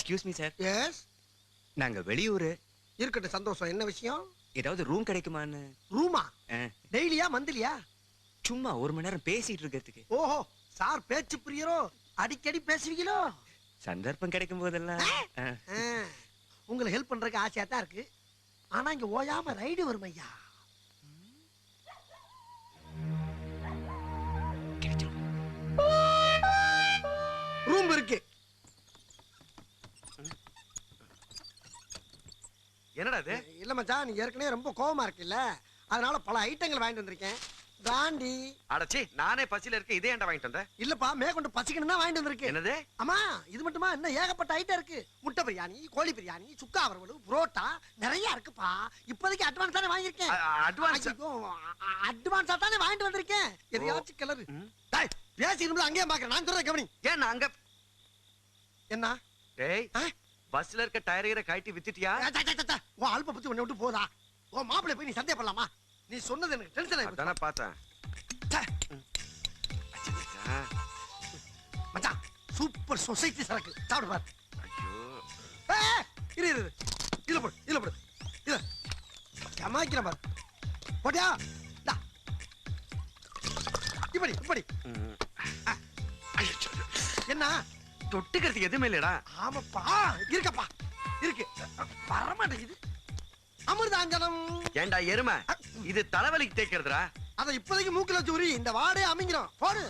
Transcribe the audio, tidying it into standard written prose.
Excuse me sir. S. நாங்க வெளியூரு. இருக்கட்டும், சந்தோஷம். என்ன விஷயம்? ஏதாவது ரூம் கிடைக்குமான்னு. ரூமா? டெய்லியா மந்த்லியா? சும்மா 1 மணி நேரம் பேசிட்டு இருக்கிறதுக்கு. ஓஹோ, சார் பேச்சு பிரியரோ? அடிக்கடி பேசுவீங்களோ? சந்தர்ப்பம் கிடைக்கும் போதெல்லாம். உங்களை ஹெல்ப் பண்றதுக்கு ஆசையா தான் இருக்கு. ஆனா இங்க ஓயாம ரைடு வரும் ஐயா. ரூம் இருக்கு. என்னடா இது? இல்ல மச்சான், நீ ஏற்கனவே ரொம்ப கோவமா இருக்குல்ல, அதனால பல ஐட்டங்கள் வாங்கிட்டு வந்திருக்கேன். பிராண்டி. அடச்சி, நானே பசியில இருக்கேன். இதே ஏன்டா வாங்கிட்டு வந்த? இல்லப்பா, மேற்கொண்டு பசிக்கணும் தான் வாங்கிட்டு வந்திருக்கேன். என்னது? ஆமா, இது மட்டுமா? இன்னும் ஏகப்பட்ட ஐட்டம் இருக்கு. முட்டை பிரியாணி, கோழி பிரியாணி, சுக்கா வறுவல், புரோட்டா, நிறைய இருக்குப்பா. இப்போதைக்கு அட்வான்ஸ் தானே வாங்கியிருக்கேன். அட்வான்ஸ்? அட்வான்ஸா தானே வாங்கிட்டு வந்திருக்கேன். எதையாச்சும் கிளறு. டேய், பேசிட்டு அங்கேயே பாக்குறேன். நான் சொல்றேன் கவனி. ஏன் நான் அங்க என்ன? டேய், பஸ்ல இருக்க டயரை கழட்டி வித்துட்டியா? உன் அல்ப பத்தி உன்னை விட்டு போதா? உன் மாப்பிள்ளை போய் நீ சந்தேகப்படலாமா? நீ சொன்னது எனக்கு டென்ஷன் ஆயிடுச்சு. அதானே பார்த்தேன். மச்சான், சூப்பர் சொசைட்டி சரக்கு. சாப்பிடு பாரு. ஐயோ, இரு இரு, இதுல போடு, இதுல போடு. இத ஜமாய்க்கிற பாரு. போட்டியா? இப்படி இப்படி. என்ன தொட்டுக்கிறதுக்கு எதுவுமே இல்லடா. ஆமாப்பா, இருக்கப்பா, இருக்கு. வரமாட்டேங்குது. அமிர்தாஞ்சனம். ஏண்டா எருமை, இது தலைவலிக்கு தேய்க்கிறதுடா. அதை இப்போதைக்கு மூக்குல வச்சு உரி. இந்த வாடே அமைங்கிறோம். போடு.